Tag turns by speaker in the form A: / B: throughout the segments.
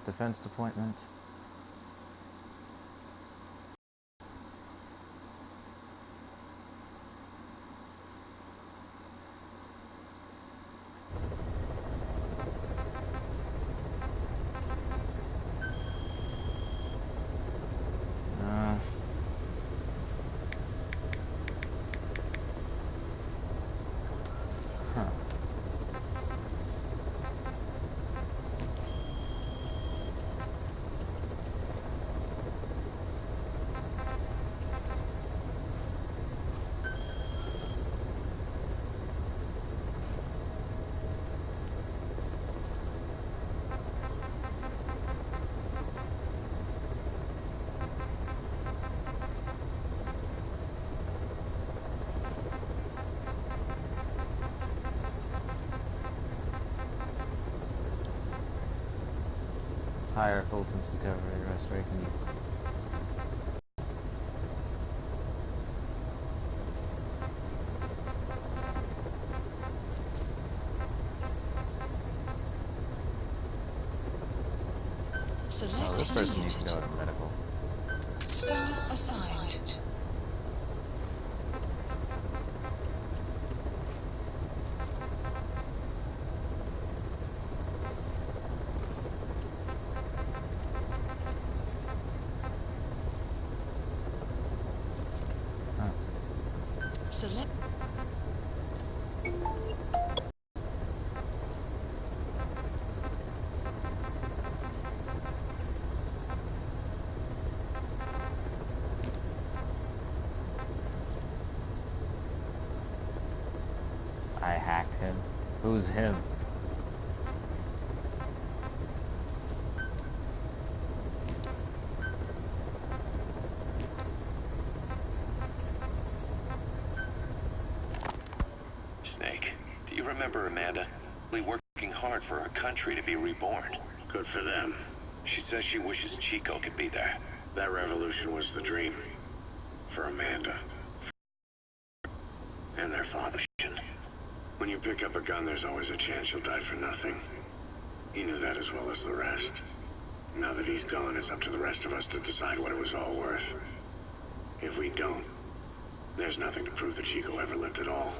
A: defense deployment. Higher Fulton's discovery, restoration. So this person needs to go to medical.
B: Staff assigned. Select.
A: I hacked him. Who's him?
C: Snake, do you remember Amanda? We working hard for her country to be reborn.
D: Good for them.
C: She says she wishes Chico could be there.
D: That revolution was the dream. For Amanda. And their father. When you pick up a gun, there's always a chance you'll die for nothing. He knew that as well as the rest. Now that he's gone, it's up to the rest of us to decide what it was all worth. If we don't, there's nothing to prove that Chico ever lived at all.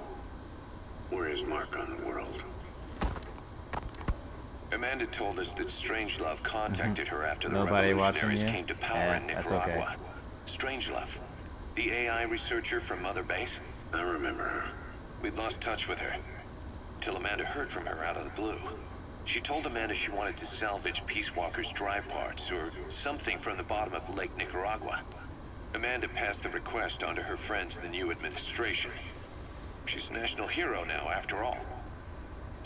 D: We're his mark on the world.
C: Amanda told us that Strangelove contacted her after the
A: Nobody
C: revolutionaries came to power in
A: that's
C: Nicaragua.
A: okay.
C: Strangelove, the AI researcher from Mother Base.
D: I remember her.
C: We'd lost touch with her, till Amanda heard from her out of the blue. She told Amanda she wanted to salvage Peace Walker's drive parts, or something from the bottom of Lake Nicaragua. Amanda passed the request on to her friends in the new administration. She's a national hero now, after all.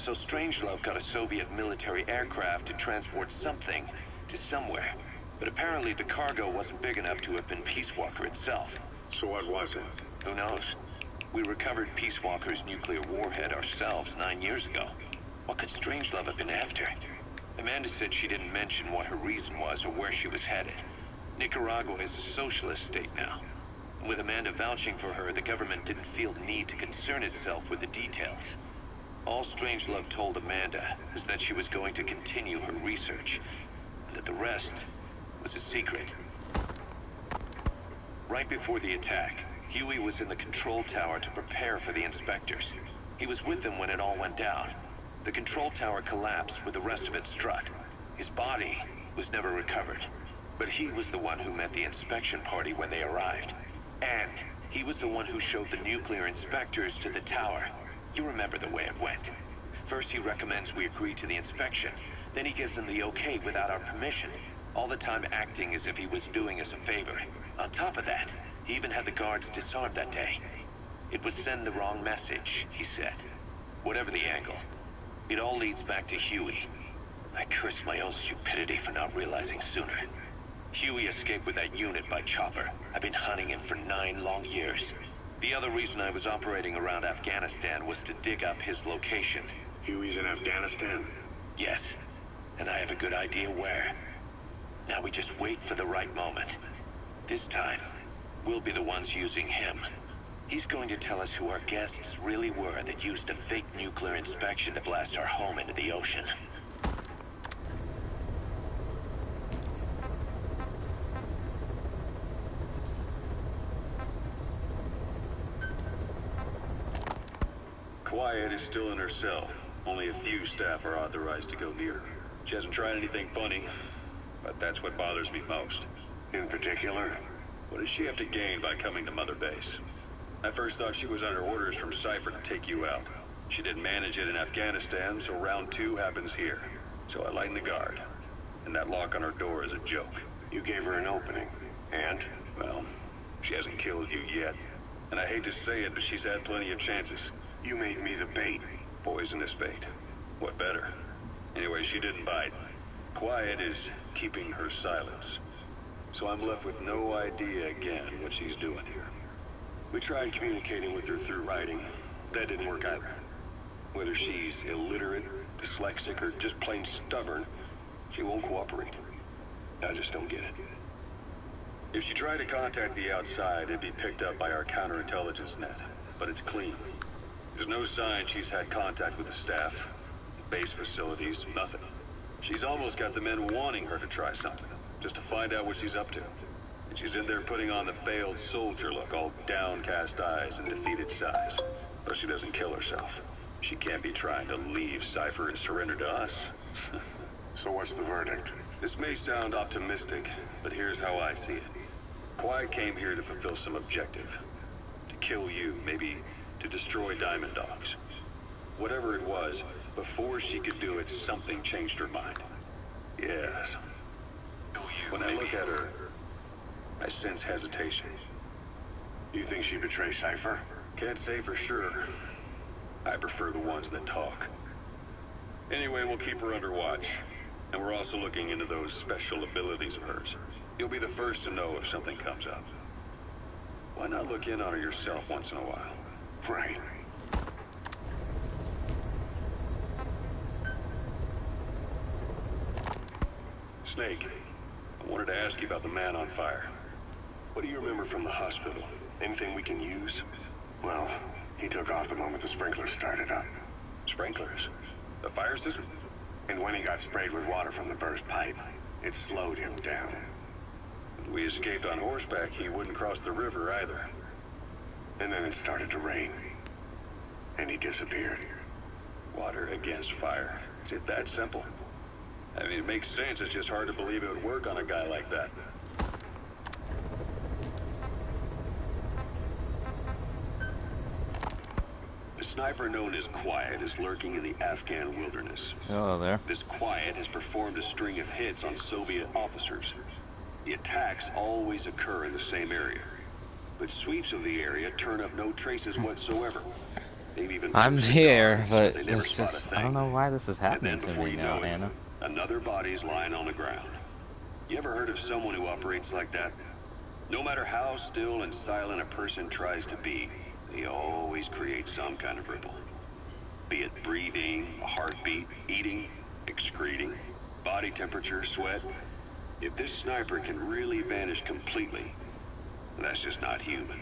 C: So Strangelove got a Soviet military aircraft to transport something to somewhere. But apparently the cargo wasn't big enough to have been Peace Walker itself.
D: So what was it?
C: Who knows? We recovered Peace Walker's nuclear warhead ourselves 9 years ago. What could Strangelove have been after? Amanda said she didn't mention what her reason was or where she was headed. Nicaragua is a socialist state now. With Amanda vouching for her, the government didn't feel the need to concern itself with the details. All Strangelove told Amanda was that she was going to continue her research, and that the rest was a secret. Right before the attack, Huey was in the control tower to prepare for the inspectors. He was with them when it all went down. The control tower collapsed with the rest of it struck. His body was never recovered. But he was the one who met the inspection party when they arrived. And he was the one who showed the nuclear inspectors to the tower. You remember the way it went. First he recommends we agree to the inspection. Then he gives them the okay without our permission. All the time acting as if he was doing us a favor. On top of that, he even had the guards disarmed that day. It would send the wrong message, he said. Whatever the angle, it all leads back to Huey. I curse my own stupidity for not realizing sooner. Huey escaped with that unit by chopper. I've been hunting him for 9 long years. The other reason I was operating around Afghanistan was to dig up his location.
D: Huey's in Afghanistan?
C: Yes, and I have a good idea where. Now we just wait for the right moment. This time, we'll be the ones using him. He's going to tell us who our guests really were that used a fake nuclear inspection to blast our home into the ocean.
E: Quiet is still in her cell. Only a few staff are authorized to go near her. She hasn't tried anything funny, but that's what bothers me most.
D: In particular?
E: What does she have to gain by coming to Mother Base? I first thought she was under orders from Cypher to take you out. She didn't manage it in Afghanistan, so round 2 happens here. So I lighten the guard. And that lock on her door is a joke.
D: You gave her an opening. And?
E: Well, she hasn't killed you yet. And I hate to say it, but she's had plenty of chances.
D: You made me the bait.
E: Poisonous bait. What better? Anyway, she didn't bite. Quiet is keeping her silence. So I'm left with no idea again what she's doing here.
D: We tried communicating with her through writing. That didn't work either. Whether she's illiterate, dyslexic, or just plain stubborn, she won't cooperate. I just don't get it.
E: If she tried to contact the outside, it'd be picked up by our counterintelligence net. But it's clean. There's no sign she's had contact with the staff, base facilities, nothing. She's almost got the men wanting her to try something, just to find out what she's up to. And she's in there putting on the failed soldier look, all downcast eyes and defeated sighs. But she doesn't kill herself. She can't be trying to leave Cypher and surrender to us.
D: So what's the verdict?
E: This may sound optimistic, but here's how I see it. Quiet came here to fulfill some objective. To kill you, maybe to destroy Diamond Dogs. Whatever it was, before she could do it, something changed her mind. Yes. When I look at her, I sense hesitation.
D: You think she betrayed Cypher?
E: Can't say for sure. I prefer the ones that talk. Anyway, we'll keep her under watch. And we're also looking into those special abilities of hers. You'll be the first to know if something comes up. Why not look in on her yourself once in a while?
D: Right.
E: Snake, I wanted to ask you about the man on fire.
D: What do you remember from the hospital? Anything we can use? Well, he took off the moment the sprinklers started up.
E: Sprinklers? The fire system?
D: And when he got sprayed with water from the burst pipe, it slowed him down.
E: If we escaped on horseback, he wouldn't cross the river either.
D: And then it started to rain. And he disappeared.
E: Water against fire. Is it that simple? I mean, it makes sense. It's just hard to believe it would work on a guy like that. The sniper known as Quiet is lurking in the Afghan wilderness.
A: Hello there.
E: This Quiet has performed a string of hits on Soviet officers. The attacks always occur in the same area. But sweeps of the area turn up no traces whatsoever. They've even
A: I'm here, but
E: they never
A: it's
E: spot a
A: just,
E: thing.
A: I don't know why this is
E: And
A: happening
E: then
A: to
E: before
A: me
E: you
A: now,
E: know it,
A: Anna.
E: another body's lying on the ground. You ever heard of someone who operates like that? No matter how still and silent a person tries to be, they always create some kind of ripple. Be it breathing, a heartbeat, eating, excreting, body temperature, sweat. If this sniper can really vanish completely, that's just not human.